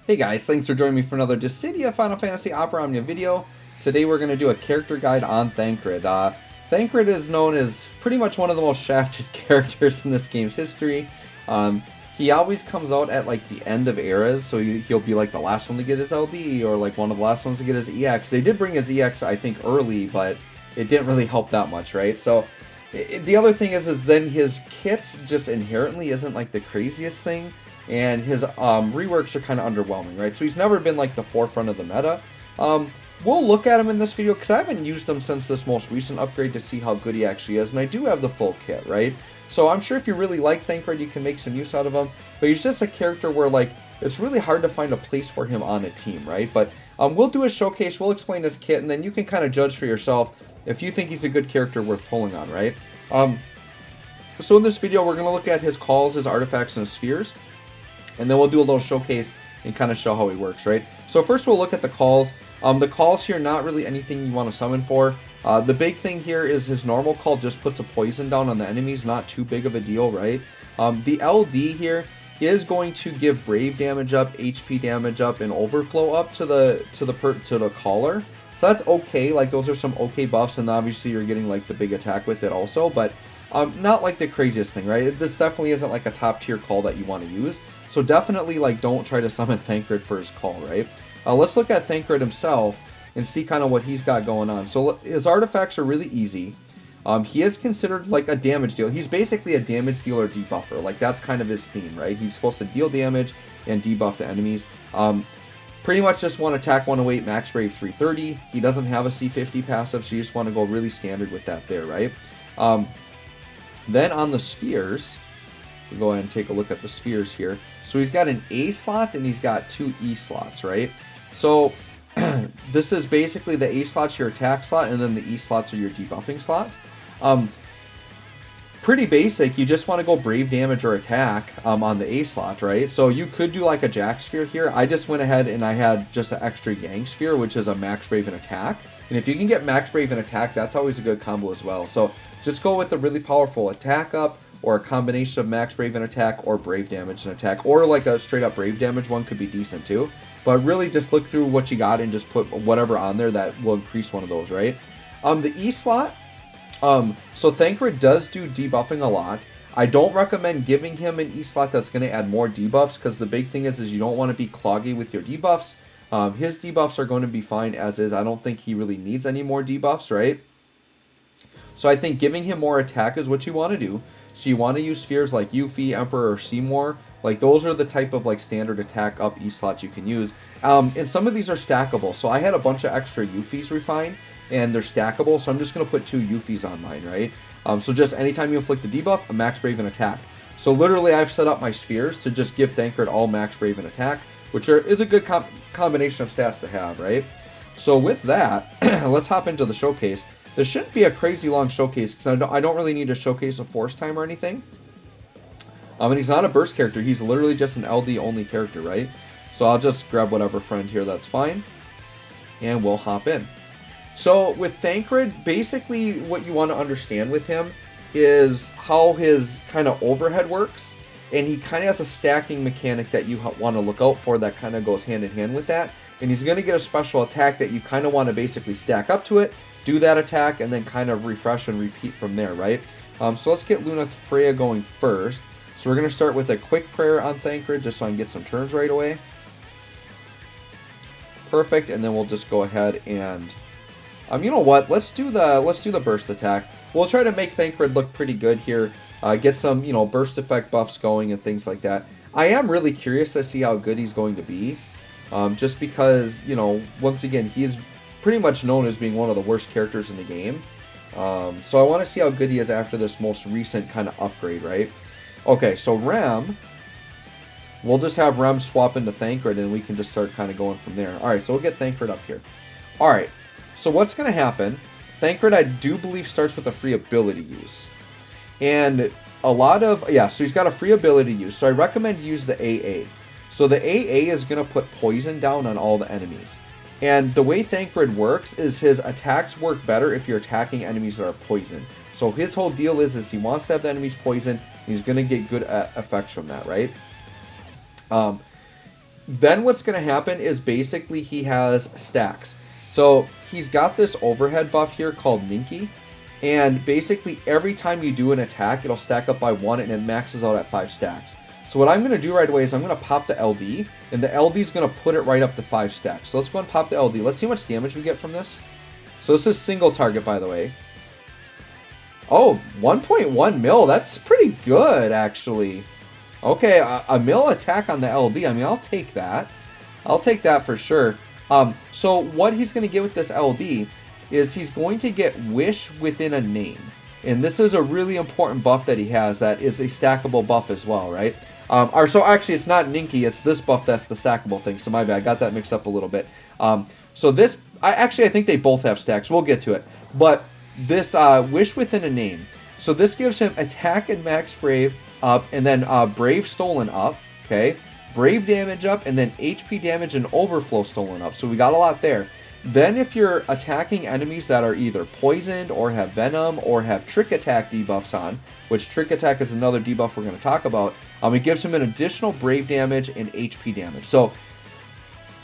Hey guys, thanks for joining me for another Dissidia Final Fantasy Opera Omnia video. Today we're going to do a character guide on Thancred. Thancred is known as pretty much one of the most shafted characters in this game's history. He always comes out at like the end of eras, so he'll be like the last one to get his LD or like one of the last ones to get his EX. They did bring his EX, I think, early, but it didn't really help that much, right? So the other thing is then his kit just inherently isn't like the craziest thing. And his reworks are kind of underwhelming, right? So he's never been like the forefront of the meta. We'll look at him in this video because I haven't used him since this most recent upgrade to see how good he actually is. And I do have the full kit, right? So I'm sure if you really like Thancred, you can make some use out of him. But he's just a character where like it's really hard to find a place for him on a team, right? But we'll do a showcase, we'll explain his kit, and then you can kind of judge for yourself if you think he's a good character worth pulling on, right? So in this video, we're going to look at his calls, his artifacts, and his spheres. And then we'll do a little showcase and kind of show how he works, right? So first we'll look at the calls. The calls here, not really anything you want to summon for. The big thing here is his normal call just puts a poison down on the enemies, not too big of a deal, right? The LD here is going to give Brave damage up, HP damage up, and Overflow up to the caller. So that's okay, like those are some okay buffs, and obviously you're getting like the big attack with it also, but not like the craziest thing, right? This definitely isn't like a top tier call that you want to use. So definitely, like, don't try to summon Thancred for his call, right? Let's look at Thancred himself and see kind of what he's got going on. So his artifacts are really easy. He is considered like a damage dealer. He's basically a damage dealer debuffer. Like, that's kind of his theme, right? He's supposed to deal damage and debuff the enemies. Pretty much just one attack 108, max brave 330. He doesn't have a C50 passive, so you just want to go really standard with that there, right? Then on the spheres, we'll go ahead and take a look at the spheres here. So he's got an A slot and he's got two E slots, right? So this is basically the A slot's your attack slot, and then the E slots are your debuffing slots. Pretty basic. You just want to go brave damage or attack on the A slot, right? So you could do like a Jack sphere here. I just went ahead and I had just an extra Yang sphere, which is a max brave and attack. And if you can get max brave and attack, that's always a good combo as well. So just go with a really powerful attack up, or a combination of max brave and attack, or brave damage and attack, or like a straight up brave damage one could be decent too. But really just look through what you got and just put whatever on there that will increase one of those, right? The E slot, so Thancred does do debuffing a lot. I don't recommend giving him an E slot that's going to add more debuffs, because the big thing is you don't want to be cloggy with your debuffs. His debuffs are going to be fine as is. I don't think he really needs any more debuffs, right? So I think giving him more attack is what you want to do. So you want to use spheres like Yuffie, Emperor, or Seymour. Like, those are the type of like standard attack up E slots you can use. And some of these are stackable. So I had a bunch of extra Yuffies refined, and they're stackable. So I'm just going to put two Yuffies on mine, right? So just anytime you inflict a debuff, a max brave and attack. So literally I've set up my spheres to just give Thancred all max brave and attack, which is a good combination of stats to have, right? So with that, let's hop into the showcase. This shouldn't be a crazy long showcase, because I don't really need to showcase a force time or anything. And he's not a burst character. He's literally just an LD only character, right? So I'll just grab whatever friend here, that's fine. And we'll hop in. So with Thancred, basically what you want to understand with him is how his kind of overhead works. And he kind of has a stacking mechanic that you want to look out for that kind of goes hand in hand with that. And he's going to get a special attack that you kind of want to basically stack up to it, do that attack, and then kind of refresh and repeat from there, right? So let's get Luna Freya going first. So we're going to start with a quick prayer on Thancred, just so I can get some turns right away. Perfect, and then we'll just go ahead and... you know what? Let's do the burst attack. We'll try to make Thancred look pretty good here. Get some, burst effect buffs going and things like that. I am really curious to see how good he's going to be. Just because, once again, he is pretty much known as being one of the worst characters in the game. So I want to see how good he is after this most recent kind of upgrade, right? Okay, so Rem, we'll just have Rem swap into Thancred, and we can just start kind of going from there. Alright, so we'll get Thancred up here. Alright, so what's going to happen, Thancred, I do believe, starts with a free ability use. And a lot of, so he's got a free ability use, so I recommend use the AA. So the AA is going to put poison down on all the enemies. And the way Thancred works is his attacks work better if you're attacking enemies that are poisoned. So his whole deal is he wants to have the enemies poisoned, and he's going to get good effects from that, right? Then what's going to happen is basically he has stacks. So he's got this overhead buff here called Ninky. And basically every time you do an attack, it'll stack up by 1 and it maxes out at 5 stacks. So what I'm going to do right away is I'm going to pop the LD. And the LD is going to put it right up to 5 stacks. So let's go and pop the LD. Let's see how much damage we get from this. So this is single target, by the way. Oh, 1.1 mil. That's pretty good, actually. Okay, a mil attack on the LD. I mean, I'll take that. I'll take that for sure. So what he's going to get with this LD is he's going to get Wish within a name. And this is a really important buff that he has that is a stackable buff as well, right? So actually, it's not Ninky. It's this buff that's the stackable thing. So my bad. I got that mixed up a little bit. So this, I think they both have stacks. We'll get to it. But this Wish within a name. So this gives him attack and max brave up, and then brave stolen up, okay? Brave damage up, and then HP damage and overflow stolen up. So we got a lot there. Then if you're attacking enemies that are either poisoned or have venom or have trick attack debuffs on, which trick attack is another debuff we're going to talk about, it gives him an additional brave damage and HP damage. So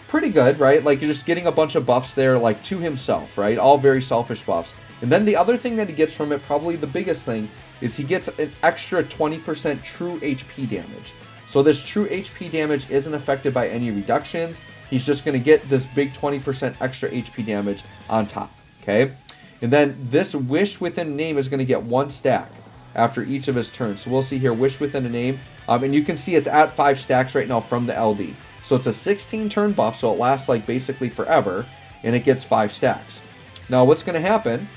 pretty good, right? Like you're just getting a bunch of buffs there, like to himself, right? All very selfish buffs. And then the other thing that he gets from it, probably the biggest thing, is he gets an extra 20% true HP damage. So this true HP damage isn't affected by any reductions. He's just going to get this big 20% extra HP damage on top, okay? And then this Wish within a name is going to get 1 stack after each of his turns. So we'll see here, Wish within a name. And you can see it's at 5 stacks right now from the LD. So it's a 16-turn buff, so it lasts like basically forever, and it gets 5 stacks. Now what's going to happen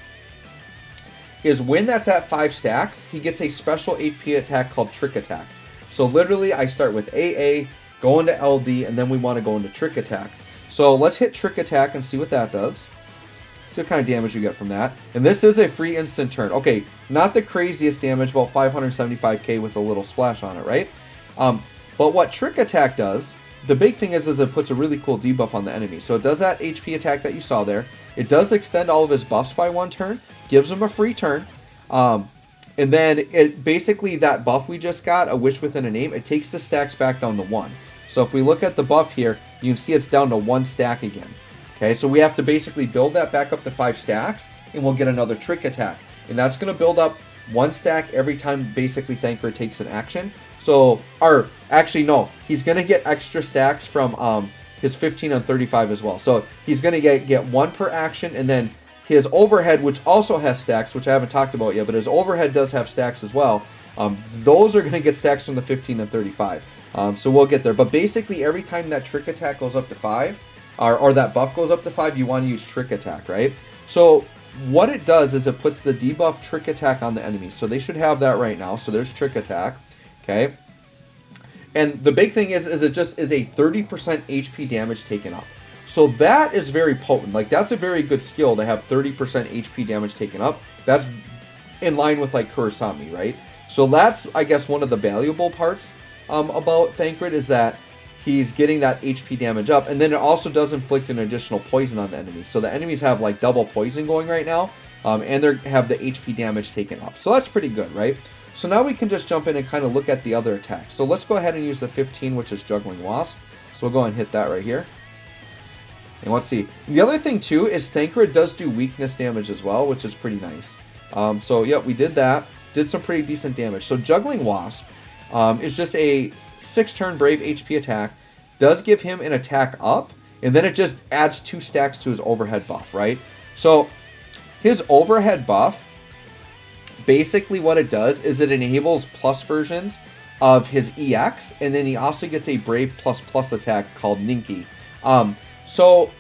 is when that's at 5 stacks, he gets a special HP attack called Trick Attack. So literally, I start with AA, go into LD, and then we want to go into Trick Attack. So let's hit Trick Attack and see what that does. See what kind of damage you get from that. And this is a free instant turn. Okay, not the craziest damage, about 575k with a little splash on it, right? But what Trick Attack does, the big thing is it puts a really cool debuff on the enemy. So it does that HP attack that you saw there. It does extend all of his buffs by 1 turn, gives him a free turn. And then it basically, that buff we just got, a Wish within a name, it takes the stacks back down to 1. So if we look at the buff here, you can see it's down to 1 stack again. Okay, so we have to basically build that back up to 5 stacks, and we'll get another Trick Attack. And that's going to build up 1 stack every time basically Thancred takes an action. So, or actually no, he's going to get extra stacks from his 15 and 35 as well. So he's going to get 1 per action, and then his overhead, which also has stacks, which I haven't talked about yet, but his overhead does have stacks as well. Those are going to get stacks from the 15 and 35. So we'll get there. But basically, every time that Trick Attack goes up to 5, or that buff goes up to 5, you want to use Trick Attack, right? So what it does is it puts the debuff Trick Attack on the enemy. So they should have that right now. So there's Trick Attack, okay? And the big thing is it just is a 30% HP damage taken up. So that is very potent. Like, that's a very good skill to have 30% HP damage taken up. That's in line with, like, Kurosami, right? So that's, I guess, one of the valuable parts about Thancred is that he's getting that HP damage up. And then it also does inflict an additional poison on the enemies. So the enemies have, like, double poison going right now. And they have the HP damage taken up. So that's pretty good, right? So now we can just jump in and kind of look at the other attacks. So let's go ahead and use the 15, which is Juggling Wasp. So we'll go ahead and hit that right here. And let's see. The other thing, too, is Thancred does do weakness damage as well, which is pretty nice. So, yeah, we did that. Did some pretty decent damage. So, Juggling Wasp is just a 6-turn Brave HP attack. Does give him an attack up, and then it just adds 2 stacks to his overhead buff, right? So, his overhead buff, basically what it does is it enables plus versions of his EX, and then he also gets a Brave ++ attack called Ninky. So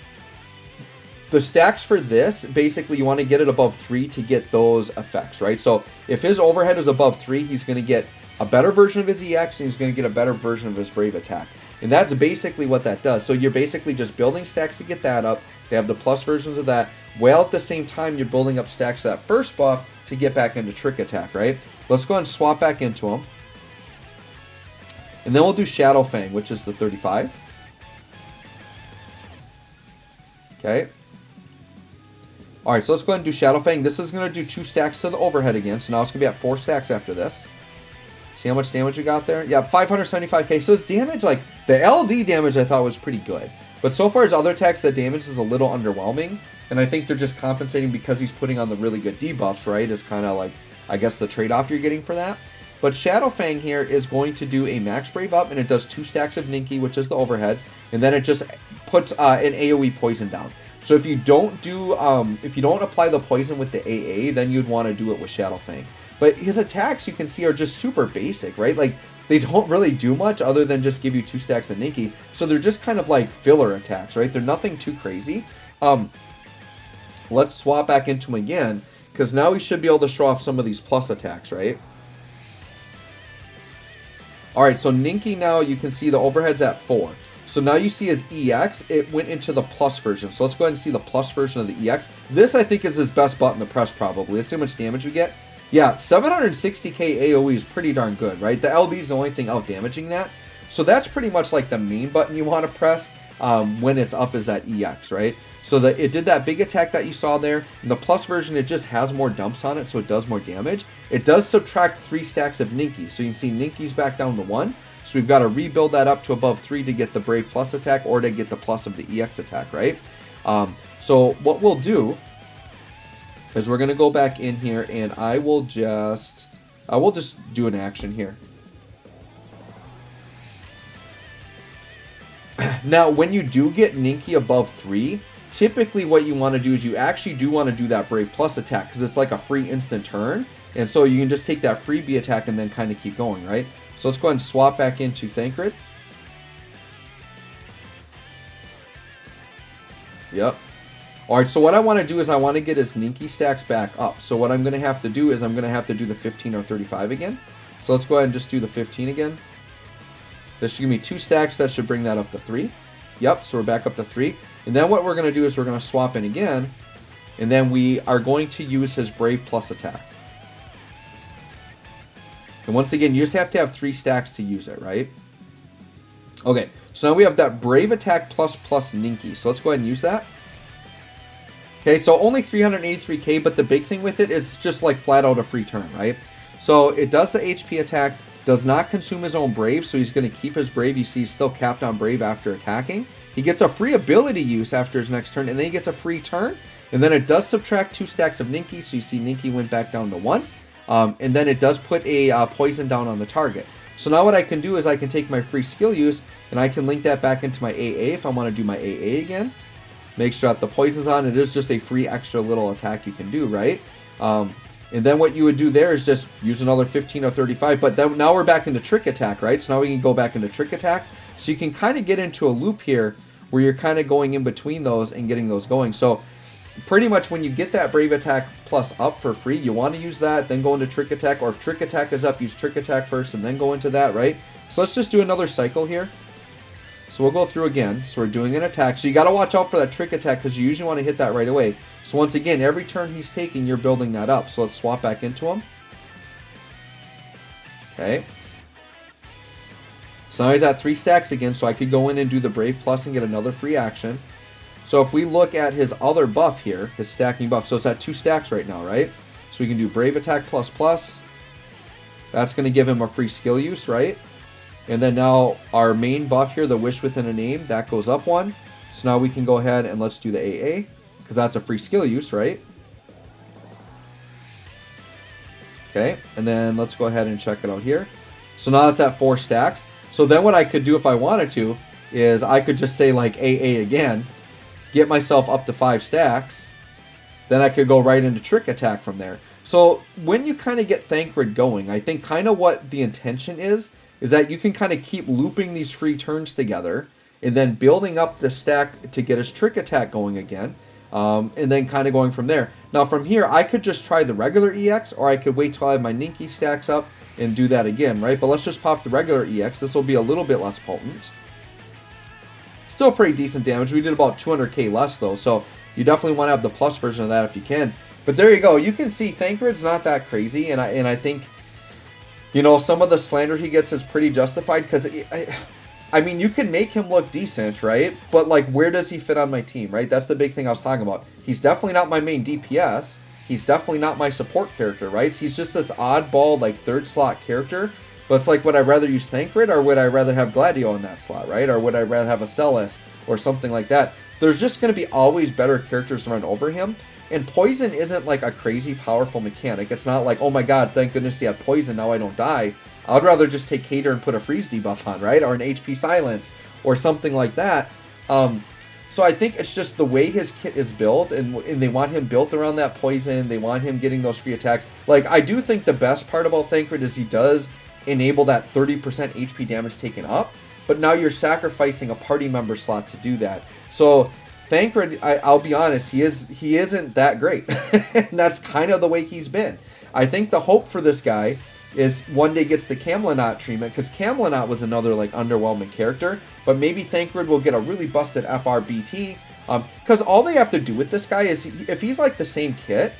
the stacks for this, basically you want to get it above 3 to get those effects, right? So if his overhead is above 3, he's going to get a better version of his EX, and he's going to get a better version of his Brave attack. And that's basically what that does. So you're basically just building stacks to get that up. They have the plus versions of that, while at the same time you're building up stacks of that first buff to get back into Trick Attack, right? Let's go ahead and swap back into him. And then we'll do Shadow Fang, which is the 35. Okay. Alright, so let's go ahead and do Shadow Fang. This is going to do 2 stacks to the overhead again. So now it's going to be at 4 stacks after this. See See how much damage we got there? Yeah, 575k. So his damage, like, the LD damage I thought was pretty good. But so far his other attacks, the damage is a little underwhelming. And I think they're just compensating because he's putting on the really good debuffs, right? Is kind of like, I guess, the trade-off you're getting for that. But Shadow Fang here is going to do a Max Brave up, and it does 2 stacks of Ninki, which is the overhead. And then it just puts an AoE poison down. So if you don't do, if you don't apply the poison with the AA, then you'd want to do it with Shadow Fang. But his attacks, you can see, are just super basic, right? Like, they don't really do much other than just give you 2 stacks of Ninki. So they're just kind of like filler attacks, right? They're nothing too crazy. Let's swap back into him again, because now we should be able to show off some of these plus attacks, right? Alright, so Ninki now, you can see the overhead's at 4. So now you see his EX, it went into the plus version. So let's go ahead and see the plus version of the EX. This, I think, is his best button to press, probably. Let's see how much damage we get. Yeah, 760k AoE is pretty darn good, right? The LD is the only thing out damaging that. So that's pretty much like the main button you want to press when it's up, is that EX, right? So it did that big attack that you saw there. In the plus version, it just has more dumps on it, so it does more damage. It does subtract 3 stacks of Ninki. So you can see Ninki's back down to 1. So we've got to rebuild that up to above 3 to get the Brave Plus attack, or to get the plus of the EX attack, right? So what we'll do is we're going to go back in here, and I will just do an action here. Now, when you do get Ninki above 3, typically what you want to do is you actually do want to do that Brave Plus attack, because it's like a free instant turn, and so you can just take that freebie attack and then kind of keep going, right? So let's go ahead and swap back into Thancred. Yep. Alright, so what I want to do is I want to get his Ninki stacks back up. So what I'm going to have to do is I'm going to have to do the 15 or 35 again. So let's go ahead and just do the 15 again. This should give me 2 stacks. That should bring that up to 3. Yep, so we're back up to 3. And then what we're going to do is we're going to swap in again. And then we are going to use his Brave Plus attack. And once again, you just have to have 3 stacks to use it, right? Okay, so now we have that Brave attack plus Ninki. So let's go ahead and use that. Okay, so only 383k, but the big thing with it is just like flat out a free turn, right? So it does the HP attack, does not consume his own Brave, so he's going to keep his Brave. You see he's still capped on Brave after attacking. He gets a free ability use after his next turn, and then he gets a free turn. And then it does subtract 2 stacks of Ninki, so you see Ninki went back down to 1. And then it does put a poison down on the target. So now what I can do is I can take my free skill use, and I can link that back into my AA if I want to do my AA again. Make sure that the poison's on. It is just a free extra little attack you can do, right? And then what you would do there is just use another 15 or 35. But then now we're back into trick attack, right? So now we can go back into trick attack. So you can kind of get into a loop here where you're kind of going in between those and getting those going. So pretty much when you get that Brave attack plus up for free, you want to use that, then go into trick attack. Or if trick attack is up, use trick attack first and then go into that, right? So let's just do another cycle here. So we'll go through again. So we're doing an attack. So you got to watch out for that trick attack because you usually want to hit that right away. So once again, every turn he's taking, you're building that up. So let's swap back into him. Okay. So now he's at 3 stacks again, so I could go in and do the Brave Plus and get another free action. So if we look at his other buff here, his stacking buff, so it's at 2 stacks right now, right? So we can do Brave Attack plus plus. That's going to give him a free skill use, right? And then now our main buff here, the Wish Within a Name, that goes up 1. So now we can go ahead and let's do the AA, because that's a free skill use, right? Okay, and then let's go ahead and check it out here. So now it's at 4 stacks. So then what I could do if I wanted to is I could just say like AA again, get myself up to 5 stacks, then I could go right into Trick Attack from there. So when you kind of get Thancred going, I think kind of what the intention is that you can kind of keep looping these free turns together and then building up the stack to get his Trick Attack going again, and then kind of going from there. Now from here, I could just try the regular EX, or I could wait till I have my Ninki stacks up and do that again, right? But let's just pop the regular EX. This will be a little bit less potent. Still pretty decent damage. We did about 200k less though, so you definitely want to have the plus version of that if you can. But there you go. You can see Thancred's not that crazy, and I think, you know, some of the slander he gets is pretty justified because I mean, you can make him look decent, right? But like, where does he fit on my team, right? That's the big thing I was talking about. He's definitely not my main DPS. He's definitely not my support character, right? He's just this oddball, like, 3rd slot character But it's like, would I rather use Thancred, or would I rather have Gladio in that slot, right? Or would I rather have a Celis or something like that? There's just going to be always better characters to run over him. And Poison isn't like a crazy powerful mechanic. It's not like, oh my god, thank goodness he had Poison, now I don't die. I'd rather just take Cater and put a freeze debuff on, right? Or an HP Silence or something like that. So I think it's just the way his kit is built, and they want him built around that Poison. They want him getting those free attacks. Like, I do think the best part about Thancred is he does enable that 30% HP damage taken up, but now you're sacrificing a party member slot to do that. So Thancred, I'll be honest, he isn't that great. And that's kind of the way he's been. I think the hope for this guy is one day gets the Camelot treatment, because Camelot was another like underwhelming character, but maybe Thancred will get a really busted FRBT, because all they have to do with this guy is, if he's like the same kit,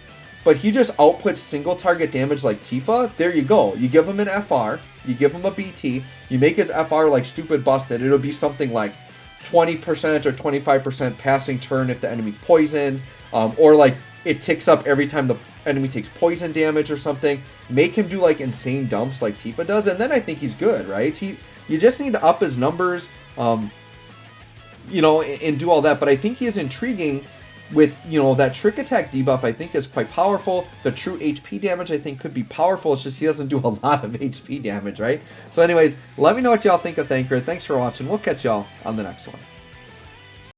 but he just outputs single target damage like Tifa, there you go. You give him an FR, you give him a BT, you make his FR like stupid busted, it'll be something like 20% or 25% passing turn if the enemy's poison, or like it ticks up every time the enemy takes poison damage or something. Make him do like insane dumps like Tifa does, and then I think he's good, right? You just need to up his numbers, you know, and do all that. But I think he is intriguing with, you know, that trick attack debuff. I think is quite powerful. The true HP damage I think could be powerful. It's just he doesn't do a lot of HP damage, right? So anyways, let me know what y'all think of Thancred. Thanks for watching. We'll catch y'all on the next one.